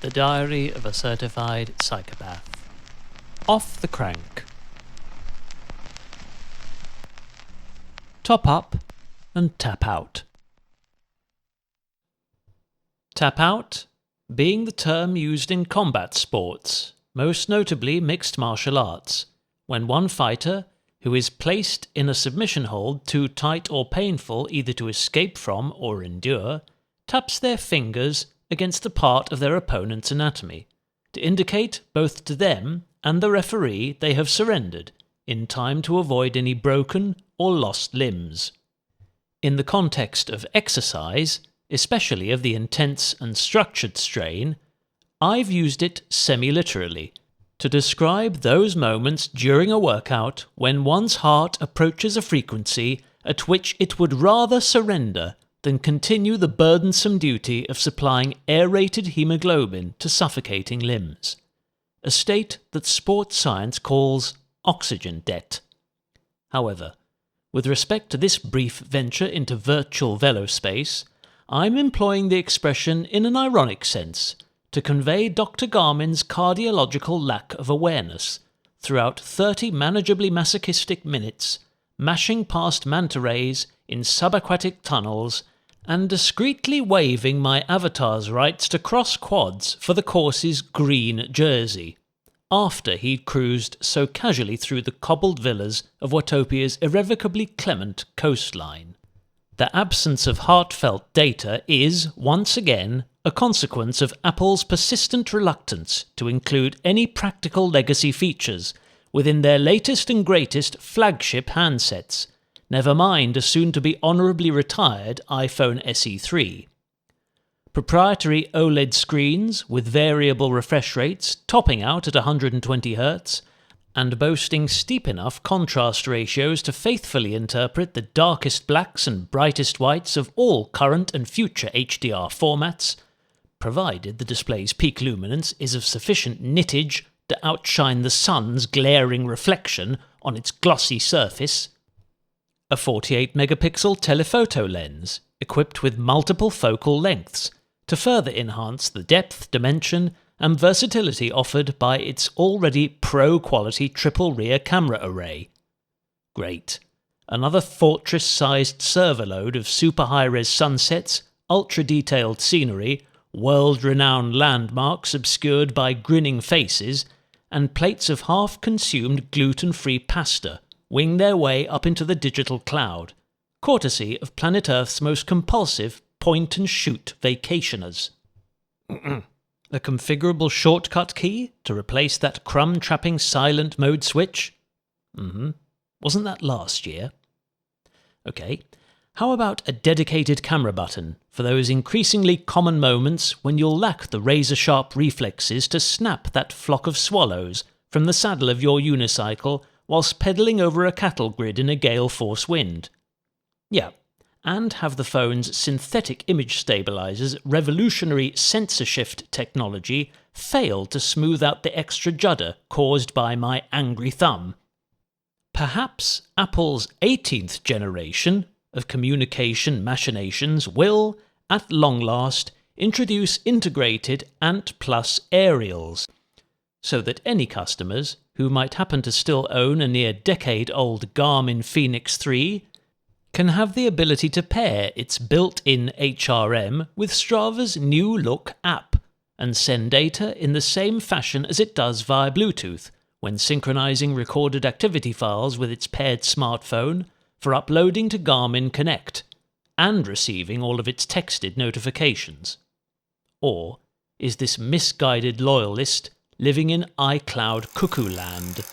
The Diary of a Certified Psychopath. Off the crank. Top up and tap out. Tap out being the term used in combat sports, most notably mixed martial arts, when one fighter, who is placed in a submission hold too tight or painful either to escape from or endure, taps their fingers against a part of their opponent's anatomy, to indicate both to them and the referee they have surrendered, in time to avoid any broken or lost limbs. In the context of exercise, especially of the intense and structured strain, I've used it semi-literally, to describe those moments during a workout when one's heart approaches a frequency at which it would rather surrender than continue the burdensome duty of supplying aerated hemoglobin to suffocating limbs, a state that sports science calls oxygen debt. However, with respect to this brief venture into virtual velospace, I'm employing the expression in an ironic sense to convey Dr. Garmin's cardiological lack of awareness throughout 30 manageably masochistic minutes, mashing past manta rays in subaquatic tunnels and discreetly waiving my avatar's rights to cross quads for the course's green jersey, after he'd cruised so casually through the cobbled villas of Watopia's irrevocably clement coastline. The absence of heartfelt data is, once again, a consequence of Apple's persistent reluctance to include any practical legacy features within their latest and greatest flagship handsets, never mind a soon-to-be honourably retired iPhone SE3. Proprietary OLED screens with variable refresh rates topping out at 120Hz and boasting steep enough contrast ratios to faithfully interpret the darkest blacks and brightest whites of all current and future HDR formats, provided the display's peak luminance is of sufficient nittage to outshine the sun's glaring reflection on its glossy surface. A 48-megapixel telephoto lens, equipped with multiple focal lengths, to further enhance the depth, dimension, and versatility offered by its already pro-quality triple rear camera array. Great. Another fortress-sized server load of super high-res sunsets, ultra-detailed scenery, world-renowned landmarks obscured by grinning faces, and plates of half-consumed gluten-free pasta wing their way up into the digital cloud, courtesy of planet Earth's most compulsive point-and-shoot vacationers. A configurable shortcut key to replace that crumb-trapping silent mode switch? Wasn't that last year? Okay, how about a dedicated camera button for those increasingly common moments when you'll lack the razor-sharp reflexes to snap that flock of swallows from the saddle of your unicycle whilst pedalling over a cattle grid in a gale force wind? Yeah, and have the phone's synthetic image stabilizer's revolutionary sensor shift technology fail to smooth out the extra judder caused by my angry thumb. Perhaps Apple's 18th generation of communication machinations will, at long last, introduce integrated Ant Plus aerials, so that any customers who might happen to still own a near decade-old Garmin Fenix 3 can have the ability to pair its built-in HRM with Strava's new look app and send data in the same fashion as it does via Bluetooth when synchronizing recorded activity files with its paired smartphone for uploading to Garmin Connect and receiving all of its texted notifications. Or is this misguided loyalist living in iCloud cuckoo land?